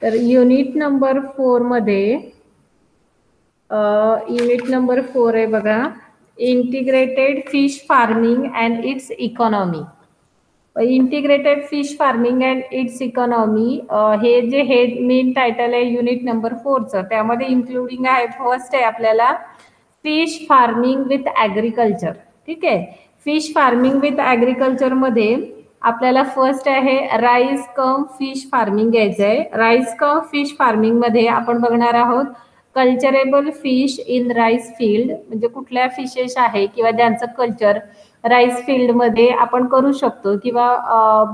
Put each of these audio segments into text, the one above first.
तर unit number 4 मध्ये unit number 4 आहे बघा, integrated fish farming and it's economy. Integrated fish farming and it's economy हे जे मेन टायटल आहे युनिट नंबर 4चं, त्यामध्ये इन्क्लुडिंग आहे, फर्स्ट आहे आपल्याला फिश फार्मिंग विथ ॲग्रिकल्चर. ठीक आहे, फिश फार्मिंग विथ ॲग्रिकल्चर मध्ये आपल्याला फर्स्ट आहे राईस कम फिश फार्मिंग घ्यायचं आहे. राईस कम फिश फार्मिंग मध्ये आपण बघणार आहोत culturable fish in rice field, म्हणजे कुठल्या फिशेस आहे किंवा ज्यांचं कल्चर राईस फील्ड मध्ये आपण करू शकतो, किंवा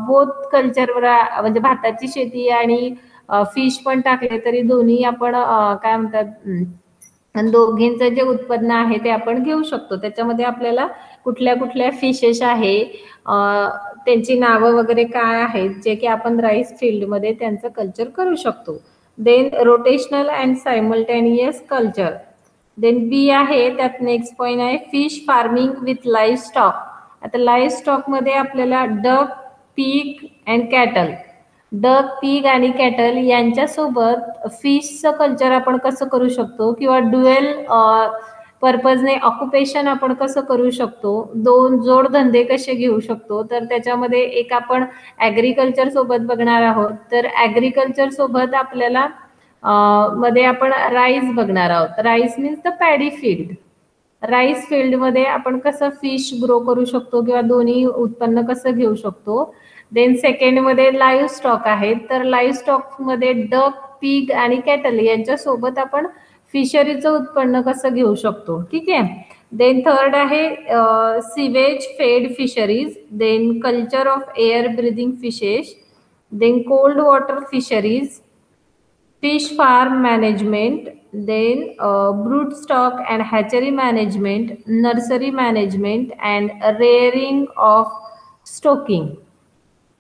बोथ कल्चर म्हणजे भाताची शेती आणि फिश पण टाकले तरी दोन्ही आपण काय म्हणतात दोघींचं जे उत्पन्न आहे ते आपण घेऊ शकतो. त्याच्यामध्ये आपल्याला कुठल्या कुठल्या फिशेस आहे, त्यांची नावं वगैरे काय आहेत जे की आपण राईस फील्डमध्ये त्यांचं कल्चर करू शकतो. Then rotational and simultaneous culture. Then B आहे, त्यात नेक्स्ट पॉईंट आहे fish farming with livestock. आता लाईव्ह स्टॉक मध्ये आपल्याला duck, pig and cattle, duck, pig आणि कॅटल यांच्यासोबत फिशचं कल्चर आपण कसं करू शकतो, किंवा ड्युएल पर्पजने ऑक्युपेशन आपण कसं करू शकतो, दोन जोडधंदे कसे घेऊ शकतो. तर त्याच्यामध्ये एक आपण ॲग्रिकल्चर सोबत बघणार आहोत. तर ॲग्रिकल्चर सोबत आपल्याला मध्ये आपण राईस बघणार आहोत. Rice means the paddy field. Rice फील्डमध्ये आपण कसं फिश ग्रो करू शकतो किंवा दोन्ही उत्पन्न कसं घेऊ शकतो. देन सेकंड मध्ये लाईव्ह स्टॉक आहे. तर लाईव्ह स्टॉक मध्ये डक, पीग आणि कॅटल यांच्यासोबत आपण फिशरीचं उत्पन्न कसं घेऊ शकतो. ठीक आहे. देन थर्ड आहे sewage fed fisheries. Then culture of air breathing fishes. Then cold water fisheries, fish farm management, then brood stock and hatchery management, nursery management and rearing of stocking.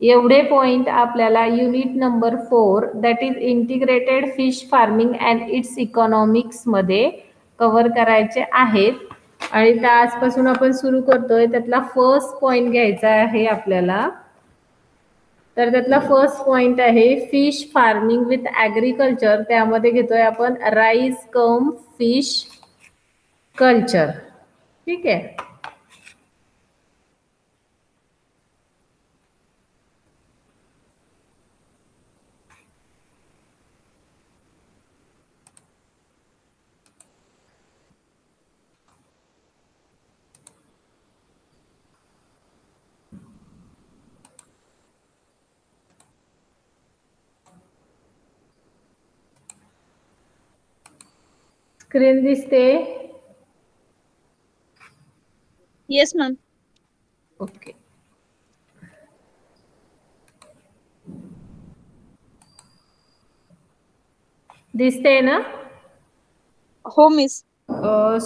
एवढे पॉइंट आपल्याला unit number 4 that is integrated fish farming and it's economics मध्ये cover करायचे आहेत. आणि त्या आजपासून आपण सुरू करतोय. त्यातला फर्स्ट पॉइंट घ्यायचा आहे आपल्याला. तर त्यातला फर्स्ट पॉइंट आहे फिश फार्मिंग विथ ॲग्रिकल्चर. त्यामध्ये घेतोय आपण राईस कम फिश कल्चर. ठीक आहे. स्क्रीन दिसते? Yes ma'am. ओके. दिसते ना? हो मिस.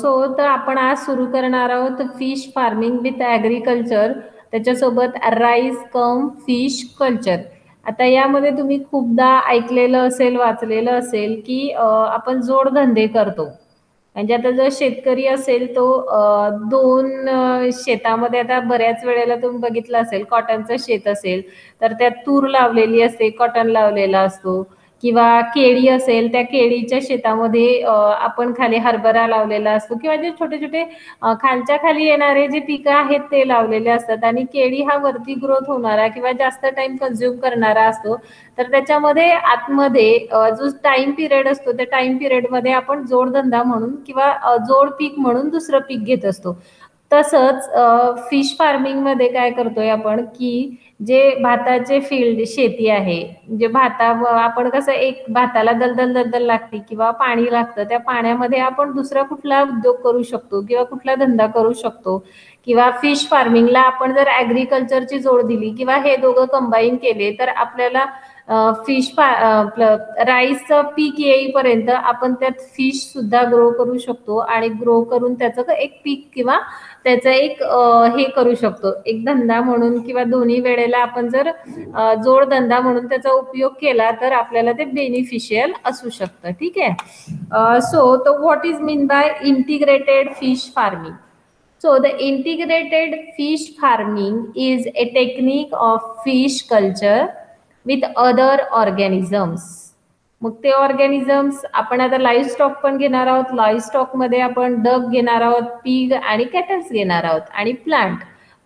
सो तर आपण आज सुरू करणार आहोत फिश फार्मिंग विथ ॲग्रिकल्चर, त्याच्यासोबत राईस कम फिश कल्चर. आता यामध्ये तुम्ही खूपदा ऐकलेलं असेल, वाचलेलं असेल की आपण जोडधंदे करतो. म्हणजे आता जर शेतकरी असेल तो दोन शेतामध्ये, आता बऱ्याच वेळेला तुम्ही बघितलं असेल कॉटनचं शेत असेल तर त्यात तूर लावलेली असते, कॉटन लावलेला असतो, किंवा केळी असेल त्या केळीच्या शेतामध्ये आपण खाली हरभरा लावलेला असतो, किंवा जे छोटे छोटे खालच्या खाली येणारे जे पिकं आहेत ते लावलेले असतात. आणि केळी हा वरती ग्रोथ होणारा किंवा जास्त टाइम कन्झ्युम करणारा असतो. तर त्याच्यामध्ये आतमध्ये जो टाइम पिरियड असतो त्या टाइम पिरियडमध्ये आपण जोडधंदा म्हणून किंवा जोड पीक म्हणून दुसरं पीक घेत असतो. तसंच फिश फार्मिंग मध्ये काय करतोय आपण की जे भाताचे फील्ड शेती आहे, जे आपण कसं एक भाताला दलदल दलदल लागते किंवा पाणी लागतं, त्या पाण्यामध्ये आपण दुसरा कुठला उद्योग करू शकतो किंवा कुठला धंदा करू शकतो. किंवा फिश फार्मिंगला आपण जर ॲग्रिकल्चरची जोड दिली किंवा हे दोघं कंबाईन केले तर आपल्याला राईसचं पीक येईपर्यंत आपण त्यात फिश सुद्धा ग्रो करू शकतो आणि ग्रो करून त्याचं एक पीक किंवा त्याचं एक हे करू शकतो, एक धंदा म्हणून किंवा दोन्ही वेळेला आपण जर जोडधंदा म्हणून त्याचा उपयोग केला तर आपल्याला ते बेनिफिशियल असू शकतं. ठीक आहे. So what is mean by integrated fish farming? So the integrated fish farming is a technique of fish culture with other organisms. मग ते ऑर्गॅनिझम्स आपण आता लाईव्ह स्टॉक पण घेणार आहोत. लाईव्ह स्टॉक मध्ये आपण डक घेणार आहोत, पिग आणि कॅटल्स घेणार आहोत. आणि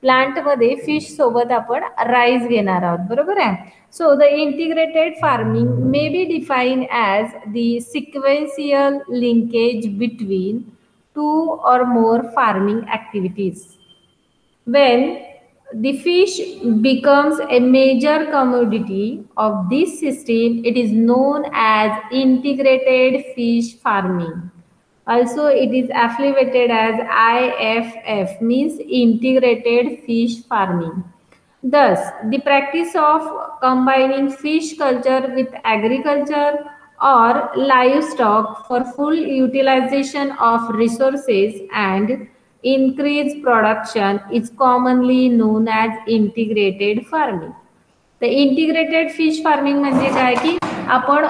प्लांट मध्ये फिश सोबत आपण राईस घेणार आहोत. बरोबर आहे. So the integrated farming may be define as the sequential linkage between 2 or more farming activities. When the fish becomes a major commodity of this system, it is known as integrated fish farming. Also, it is affiliated as IFF, means integrated fish farming. Thus, the practice of combining fish culture with agriculture or livestock for full utilization of resources and increased production is commonly known as integrated farming. तर integrated fish farming म्हणजे काय की आपण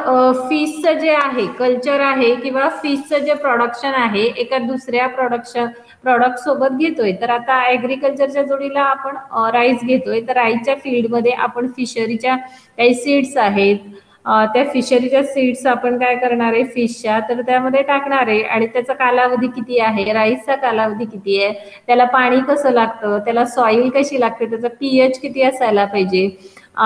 फिशचं जे आहे culture आहे किंवा फिशचं जे प्रोडक्शन आहे एका दुसऱ्या प्रॉडक्ट सोबत घेतोय. तर आता ॲग्रिकल्चरच्या जोडीला आपण राईस घेतोय, तर राईसच्या फील्डमध्ये आपण फिशरीच्या काही सीड्स आहेत, त्या फिशरीच्या सीड्स आपण काय करणार आहे फिशच्या, तर त्यामध्ये टाकणार आहे. आणि त्याचा कालावधी किती आहे, राईसचा कालावधी किती आहे, त्याला पाणी कसं लागतं, त्याला सॉईल कशी लागते, त्याचा पीएच किती असायला पाहिजे.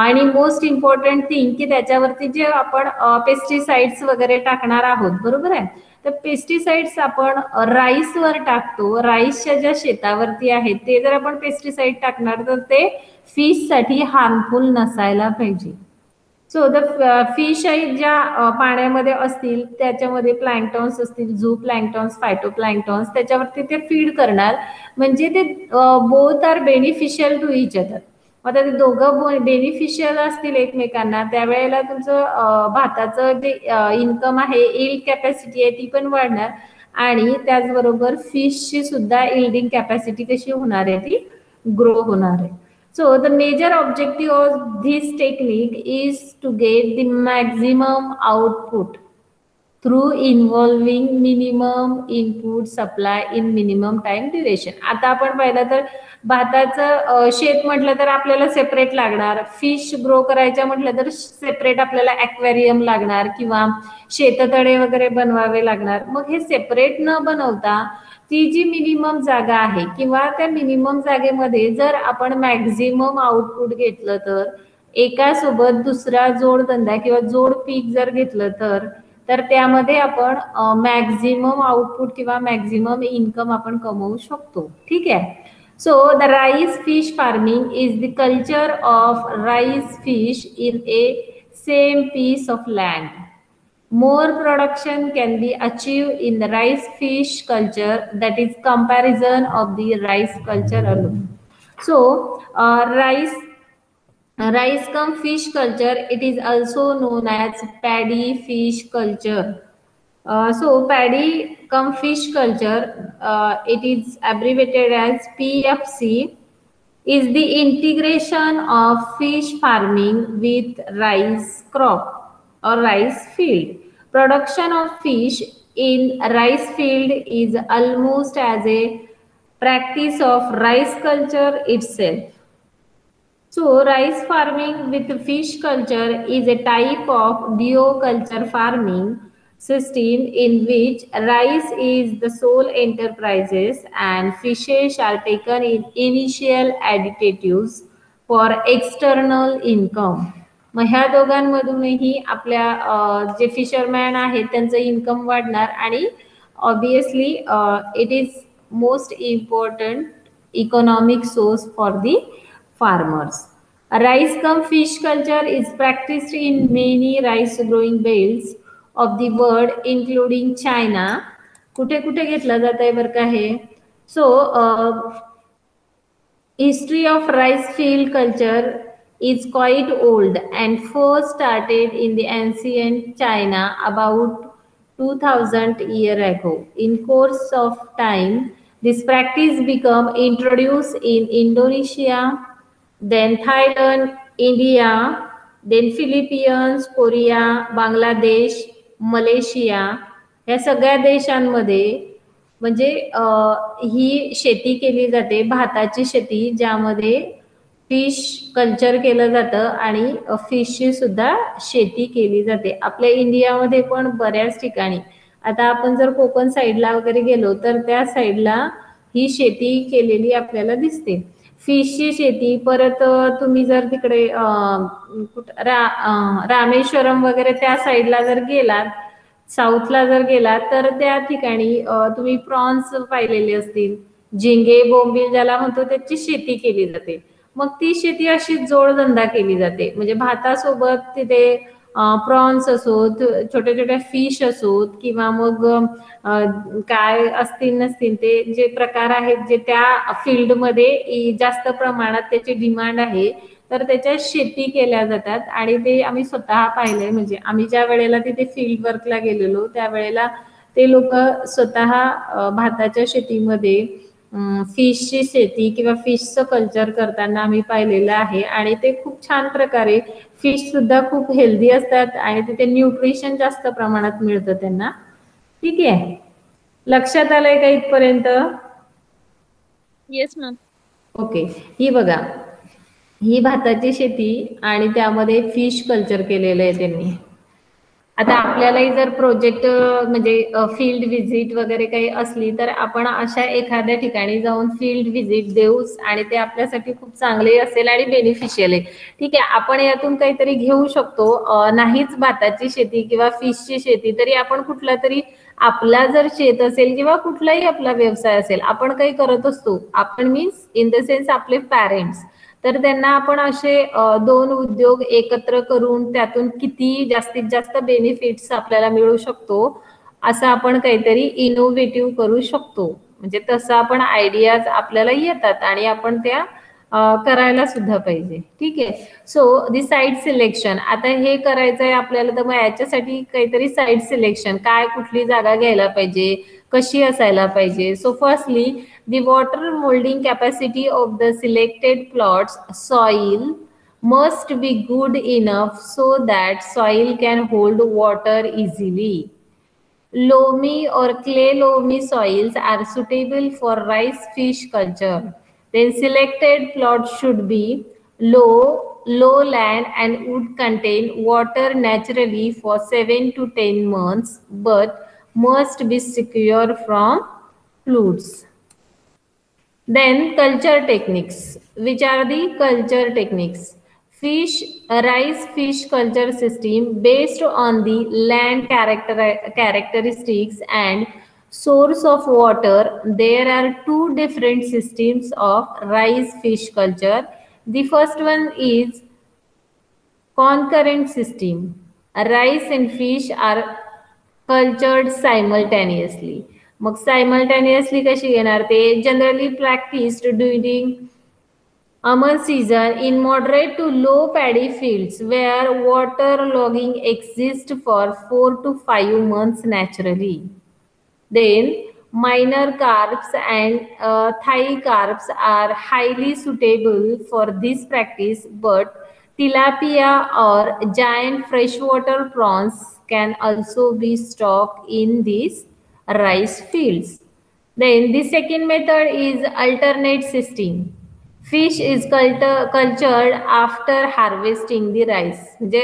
आणि मोस्ट इम्पॉर्टंट थिंग की त्याच्यावरती जे आपण पेस्टिसाइड्स वगैरे टाकणार आहोत. बरोबर आहे. तर पेस्टिसाइड्स आपण राईसवर टाकतो. राईसच्या ज्या शेतावरती आहेत ते जर आपण पेस्टिसाइड टाकणार तर ते फिशसाठी हार्मफुल नसायला पाहिजे. सो द फिश आहेत ज्या पाण्यामध्ये असतील त्याच्यामध्ये प्लॅन्क्टॉन्स असतील, झू प्लॅन्क्टॉन्स, फायटोप्लॅन्क्टॉन्स, त्याच्यावरती ते फीड करणार. म्हणजे ते both are beneficial to each other. आता ते दोघं बेनिफिशियल असतील एकमेकांना त्यावेळेला तुमचं भाताचं जे इन्कम आहे, इल्ड कॅपॅसिटी आहे ती पण वाढणार. आणि त्याचबरोबर फिशची सुद्धा इल्डिंग कॅपॅसिटी कशी होणार आहे, ती ग्रो होणार आहे. So the major objective of this technique is to get the maximum output through involving minimum input supply in minimum time duration. आता आपण पाहिलं तर भाताचं शेत म्हटलं तर आपल्याला सेपरेट लागणार, फिश ग्रो करायच्या म्हटलं तर सेपरेट आपल्याला ॲक्वेरियम लागणार किंवा शेततळे वगैरे बनवावे लागणार. मग हे सेपरेट न बनवता ती जी मिनिमम जागा आहे किंवा त्या मिनिमम जागेमध्ये जर आपण मॅक्झिमम आउटपुट घेतलं तर एका सोबत दुसरा जोडधंदा किंवा जोड पीक जर घेतलं तर त्यामध्ये आपण मॅक्झिमम आउटपुट किंवा मॅक्झिमम इन्कम आपण कमवू शकतो. ठीक आहे. So the rice fish farming is the culture of rice fish in a same piece of land. More production can be achieved in the rice fish culture, that is comparison of the rice culture alone. So rice cum fish culture, it is also known as paddy fish culture. So paddy cum fish culture, it is abbreviated as PFC, is the integration of fish farming with rice crop or rice field. Production of fish in rice field is almost as a practice of rice culture itself. So rice farming with fish culture is a type of duoculture farming system in which rice is the sole enterprises and fishes are taken in initial additives for external income. मग ह्या दोघांमधूनही आपल्या जे fisherman आहेत त्यांचं income वाढणार आणि obviously it is most important economic source for the farmers. Rice come fish culture is practised in many rice growing belts of the world including China. कुठे कुठे घेतलं जात आहे बरं का हे. So history of rice field culture is quite old and first started in the ancient China about 2000 years ago. In course of time, this practice became introduced in Indonesia, then Thailand, India, then Philippines, Korea, Bangladesh, Malaysia. या सगळ्या देशांमध्ये म्हणजे ही शेती केली जाते, भाताची शेती, ज्यामध्ये फिश कल्चर केलं जातं आणि फिशची सुद्धा शेती केली जाते. आपल्या इंडियामध्ये पण बऱ्याच ठिकाणी, आता आपण जर कोकण साईडला वगैरे गेलो तर त्या साईडला ही शेती केलेली आपल्याला दिसते. फिशची शेती. परत तुम्ही जर तिकडे रामेश्वरम वगैरे त्या साईडला जर गेलात, साऊथला जर गेलात, तर त्या ठिकाणी तुम्ही प्रॉन्स पाहिलेले असतील, झिंगे, बोंबील ज्याला म्हणतो, त्याची शेती केली जाते. मग ती शेती अशी जोडधंदा केली जाते. म्हणजे भातासोबत तिथे प्रॉन्स असोत, छोट्या छोट्या फिश असोत, किंवा मग काय असतील नसतील ते जे प्रकार आहेत जे त्या फील्डमध्ये जास्त प्रमाणात त्याची डिमांड आहे, तर त्याच्या शेती केल्या जातात. आणि ते आम्ही स्वतः पाहिले. म्हणजे आम्ही ज्या वेळेला तिथे फील्ड वर्कला गेलेलो त्यावेळेला ते लोक स्वतः भाताच्या शेतीमध्ये फिशची शेती किंवा फिशचं कल्चर करताना आम्ही पाहिलेलं आहे. आणि ते खूप छान प्रकारे, फिश सुद्धा खूप हेल्दी असतात आणि तिथे न्यूट्रिशन जास्त प्रमाणात मिळतं त्यांना. ठीक आहे, लक्षात आलंय का इथपर्यंत? Yes ma'am. ओके. ही बघा, ही भाताची शेती आणि त्यामध्ये फिश कल्चर केलेलं आहे त्यांनी. आता आपल्यालाही जर प्रोजेक्ट म्हणजे फील्ड व्हिजिट वगैरे काही असली तर आपण अशा एखाद्या ठिकाणी जाऊन फील्ड व्हिजिट देऊच, आणि ते आपल्यासाठी खूप चांगले असेल आणि बेनिफिशियल आहे. ठीक आहे, आपण यातून काहीतरी घेऊ शकतो. नाहीच भाताची शेती किंवा फिशची शेती, तरी आपण कुठला तरी आपला जर शेत असेल किंवा कुठलाही आपला व्यवसाय असेल, आपण काही करत असतो. आपण मीन्स इन द सेन्स आपले पॅरेंट्स, तर त्यांना आपण असे दोन उद्योग एकत्र करून त्यातून किती जास्तीत जास्त बेनिफिट्स आपल्याला मिळू शकतो असं आपण काहीतरी इनोव्हेटिव्ह करू शकतो. म्हणजे तसं आपण आयडियाज आपल्याला येतात आणि आपण त्या करायला सुद्धा पाहिजे. ठीक आहे. सो दी साईट सिलेक्शन. आता हे करायचं आहे आपल्याला, तर मग याच्यासाठी काहीतरी साईट सिलेक्शन, काय कुठली जागा घ्यायला पाहिजे, कशी असायला पाहिजे. So firstly, the water holding capacity of the selected plots soil must be good enough so that soil can hold water easily. Loamy or clay loamy soils are suitable for rice fish culture. Then selected plots should be lowland and would contain water naturally for 7 to 10 months but must be secure from floods. Then culture techniques. Which are the culture techniques? Rice fish culture system based on the land characteristics and source of water. There are two different systems of rice fish culture. The first one is concurrent system. Rice and fish are cultured simultaneously. मग simultaneously कशी घेणार ते? Generally practised during Amar season in moderate to low paddy fields where water logging exists for 4 to 5 months naturally. Then minor carps and thigh carps are highly suitable for this practice, but tilapia or giant freshwater prawns can also be stocked in these rice fields. Then the second method is alternate system. Fish is cultured after harvesting the rice. म्हणजे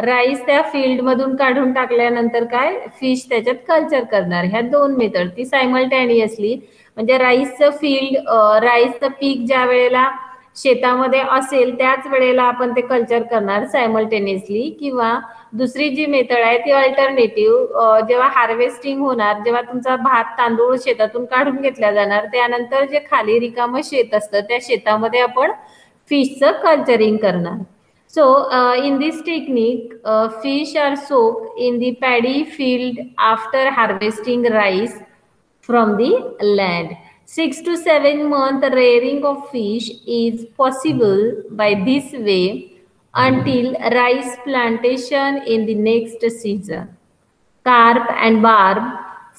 rice त्या field मधून काढून टाकल्यानंतर काय, fish त्याच्यात culture करणार. ह्या दोन मेथड ती सायमल्टेनियसली. म्हणजे राईसचं फील्ड, राईसचं पीक ज्या वेळेला शेतामध्ये असेल त्याच वेळेला आपण ते कल्चर करणार सायमल्टेनियसली. किंवा दुसरी जी मेथड आहे ती अल्टरनेटिव्ह, जेव्हा हार्वेस्टिंग होणार, जेव्हा तुमचा भात तांदूळ शेतातून काढून घेतला जाणार, त्यानंतर जे खाली रिकामं शेत असतं त्या शेतामध्ये आपण फिशचं कल्चरिंग करणार. So in this technique, fish are soaked in the paddy field after harvesting rice from the land. 6 to 7 month rearing of fish is possible by this way until rice plantation in the next season. Carp and barb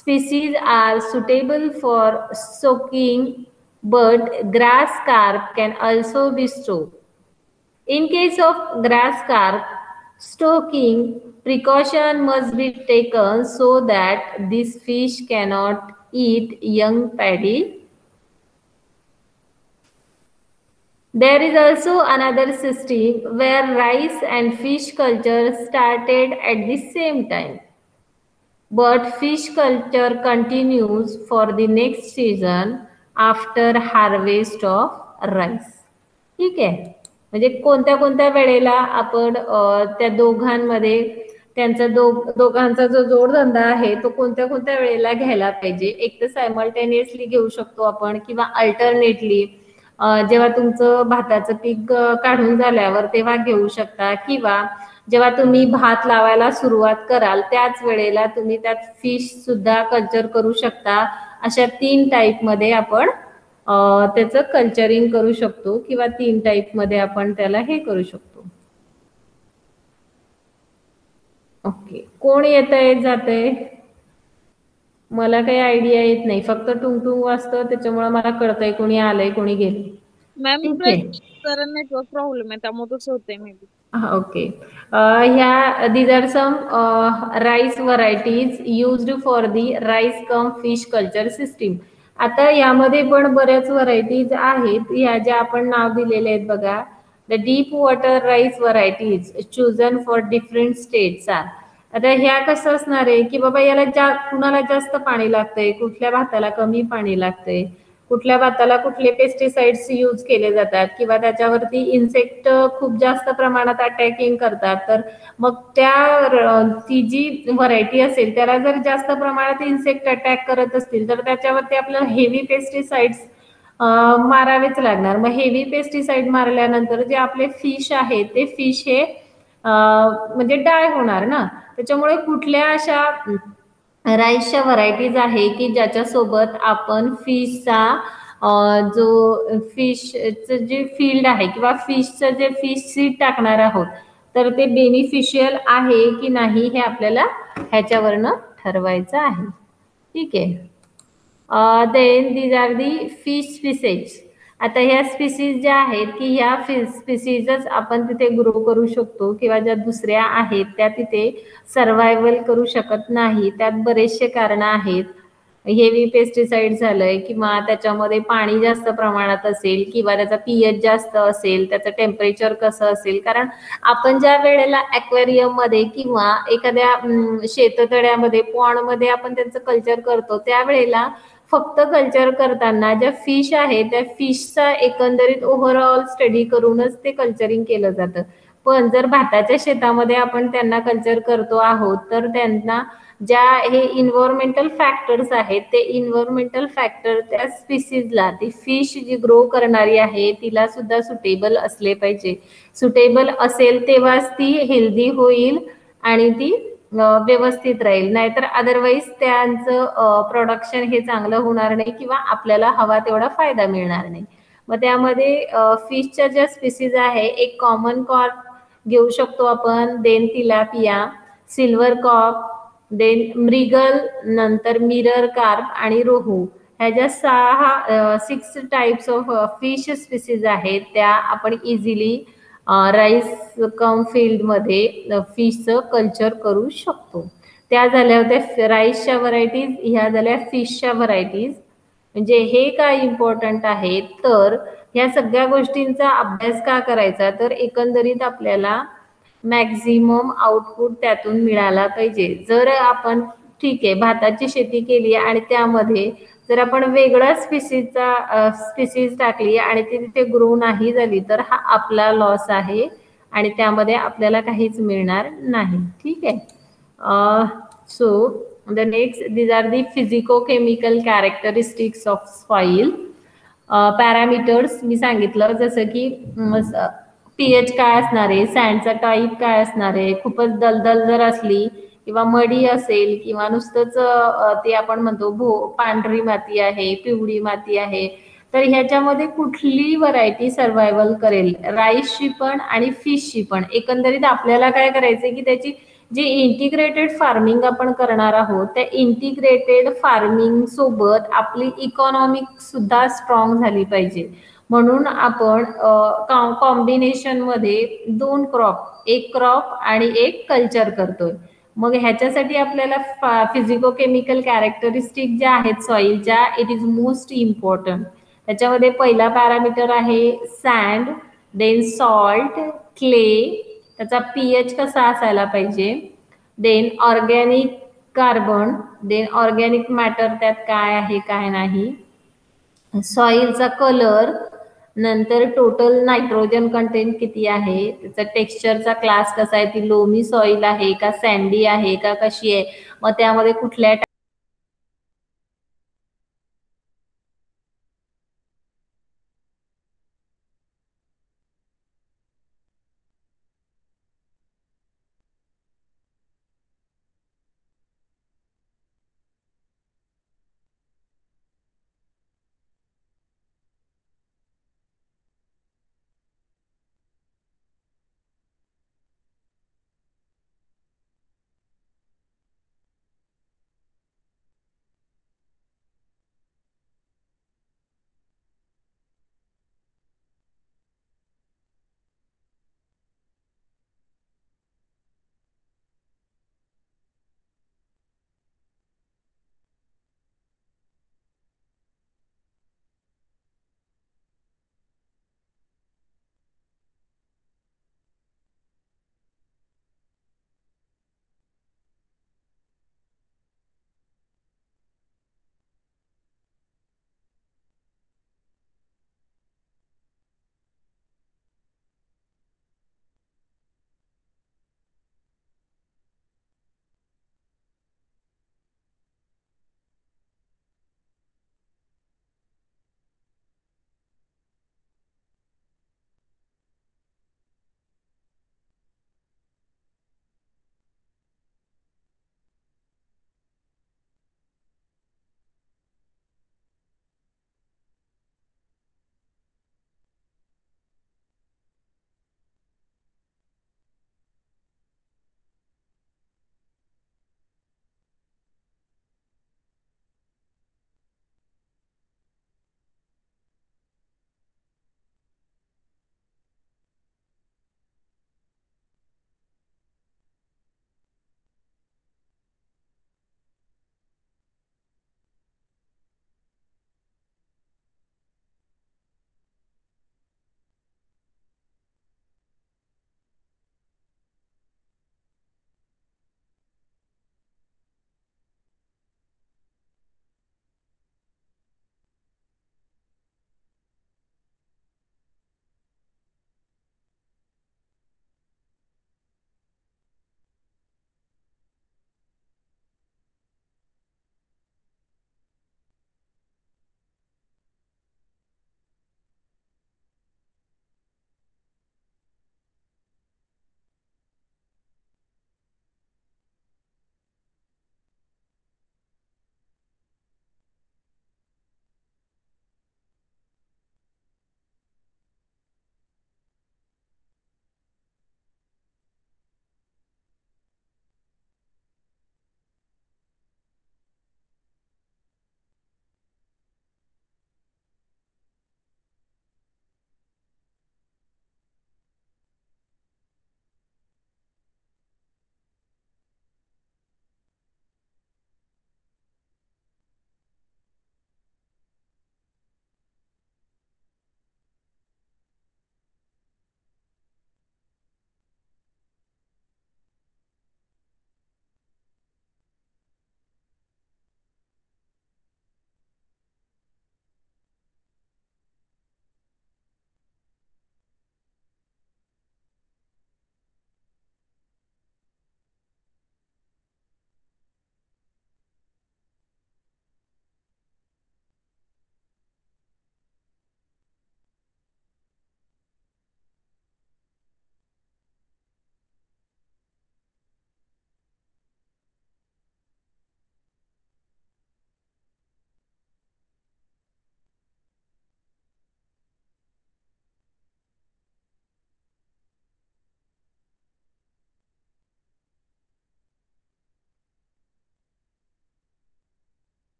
species are suitable for soaking, but grass carp can also be soaked. In case of grass carp, stoking precaution must be taken so that this fish cannot eat young paddy. There is also another system where rice and fish culture started at the same time, but fish culture continues for the next season after harvest of rice. ठीक आहे, म्हणजे कोणत्या कोणत्या वेळेला आपण त्या दोघांमध्ये त्यांचा दोघांचा जो जोडधंदा आहे तो कोणत्या कोणत्या वेळेला घ्यायला पाहिजे. एक तर सायमल्टेनियसली घेऊ शकतो आपण, किंवा अल्टरनेटली जेव्हा तुमचं भाताचं पीक काढून झाल्यावर तेव्हा घेऊ शकता, किंवा जेव्हा तुम्ही भात लावायला सुरुवात कराल त्याच वेळेला तुम्ही त्यात फिश सुद्धा कल्चर करू शकता. अशा 3 टाईप मध्ये आपण त्याचं कल्चरिंग करू शकतो, किंवा 3 टाईप मध्ये आपण त्याला हे करू शकतो. ओके, कोण येतंय जातंय? मला काही आयडिया येत नाही, फक्त टुंगटुंग वाजतं, त्याच्यामुळे मला कळतंय कोणी आलंय कोणी गेले. मॅम नेटवर्क प्रॉब्लेम आहे त्यामुळे तसं होतंय मे बी. ओके, ह्या these are some rice varieties used for the rice cum fish culture system. आता यामध्ये पण बऱ्याच व्हरायटीज आहेत, ह्या ज्या आपण नाव दिलेले आहेत बघा. The deep water rice varieties chosen for different states are. आता ह्या कसं असणार आहे की बाबा याला कुणाला जास्त पाणी लागतंय, कुठल्या भाताला कमी पाणी लागतंय, कुठल्या भाताला कुठले पेस्टिसाइड्स यूज केले जातात, किंवा त्याच्यावरती इन्सेक्ट खूप जास्त प्रमाणात अटॅकिंग करतात. तर मग ती जी व्हरायटी असेल त्याला जर जास्त प्रमाणात इन्सेक्ट अटॅक करत असतील तर त्याच्यावरती आपल्याला हेवी पेस्टिसाइड्स मारावेच लागणार. मग हेवी पेस्टिसाइड मारल्यानंतर जे आपले फिश आहेत ते फिश हे म्हणजे डाय होणार ना. त्याच्यामुळे कुठल्या अशा राईसच्या व्हरायटीज आहे की ज्याच्यासोबत आपण फिशचा जो फिशचं जे फील्ड आहे किंवा फिशचं जे फिश सीड टाकणार आहोत तर ते बेनिफिशियल आहे की नाही हे आपल्याला ह्याच्यावरनं ठरवायचं आहे. ठीक आहे. Then these are the fish species. आता ह्या स्पीसीज ज्या आहेत की ह्या स्पीसीजच आपण तिथे ग्रो करू शकतो, किंवा ज्या दुसऱ्या आहेत त्या तिथे सर्वायवल करू शकत नाही. त्यात बरेचसे कारण आहेत. हेवी पेस्टिसाइड झालंय, किंवा त्याच्यामध्ये पाणी जास्त प्रमाणात असेल, किंवा त्याचा पीएच जास्त असेल, त्याचं टेम्परेचर कसं असेल. कारण आपण ज्या वेळेला ॲक्वेरियम मध्ये किंवा एखाद्या शेततळ्यामध्ये पॉन्डमध्ये आपण त्यांचं कल्चर करतो त्यावेळेला फक्त कल्चर करताना ज्या फिश आहे त्या फिशचा एकंदरीत ओव्हरऑल स्टडी करूनच ते कल्चरिंग केलं जातं. पण जर भाताच्या शेतामध्ये आपण त्यांना कल्चर करतो आहोत तर त्यांना ज्या हे इन्व्हायरमेंटल फॅक्टर्स आहेत ते इन्व्हायरमेंटल फॅक्टर त्या स्पीसीजला, ती फिश जी ग्रो करणारी आहे तिला सुद्धा सुटेबल असले पाहिजे. सुटेबल असेल तेव्हाच ती हेल्दी होईल आणि ती व्यवस्थित राहील, नाहीतर अदरवाईज त्यांचं प्रोडक्शन हे चांगलं होणार नाही किंवा आपल्याला हवा तेवढा फायदा मिळणार नाही. मग त्यामध्ये फिशच्या ज्या स्पीसीज आहे, एक कॉमन कॉर्प घेऊ शकतो आपण, then tilapia, silver carp, then mrigal, नंतर मिरर कार्प आणि रोहू. ह्या ज्या 6 टाइप्स ऑफ फिश स्पीसीज आहेत त्या आपण इझिली राईस कम फील्डमध्ये फिशचं कल्चर करू शकतो. त्या झाल्या होत्या राईसच्या व्हरायटीज, ह्या झाल्या फिशच्या व्हरायटीज. म्हणजे हे काय इम्पॉर्टंट आहे तर ह्या सगळ्या गोष्टींचा अभ्यास का करायचा, तर एकंदरीत आपल्याला मॅक्झिमम आउटपुट त्यातून मिळाला पाहिजे. जर आपण ठीक आहे भाताची शेती केली आणि त्यामध्ये जर आपण वेगळ्या स्पीसीज टाकली आणि ती तिथे ग्रो नाही झाली तर हा आपला लॉस आहे आणि त्यामध्ये आपल्याला काहीच मिळणार नाही. ठीक आहे. So the next, these are the physico chemical characteristics of soil. Parameters मी सांगितलं, जसं की पीएच काय असणार आहे, सँडचा टाईप काय असणार आहे, खूपच दलदल जर असली किंवा मडी असेल किंवा नुसतंच ते आपण म्हणतो पांढरी माती आहे, पिवळी माती आहे, तर ह्याच्यामध्ये कुठली व्हरायटी सर्वायवल करेल, राईसची पण आणि फिशची पण. एकंदरीत आपल्याला काय करायचंय की त्याची जी इंटिग्रेटेड फार्मिंग आपण करणार आहोत त्या इंटिग्रेटेड फार्मिंग सोबत आपली इकॉनॉमिक सुद्धा स्ट्रॉंग झाली पाहिजे. म्हणून आपण कॉम्बिनेशन मध्ये 2 क्रॉप, एक क्रॉप आणि एक कल्चर करतोय. मग ह्याच्यासाठी आपल्याला फिजिको केमिकल कॅरेक्टरिस्टिक ज्या आहेत सॉइलच्या, इट इज मोस्ट इम्पॉर्टंट. त्याच्यामध्ये पहिला पॅरामीटर आहे सँड, देन सॉल्ट, क्ले, त्याचा pH कसा असायला पाहिजे, then organic carbon, then organic matter त्यात काय आहे काय नाही, सॉइलचा कलर, नंतर टोटल नायट्रोजन कंटेंट किती आहे, त्याचा टेक्स्चरचा क्लास कसा आहे, ती लोमी सॉइल आहे का सँडी आहे का कशी आहे, मग त्यामध्ये कुठल्या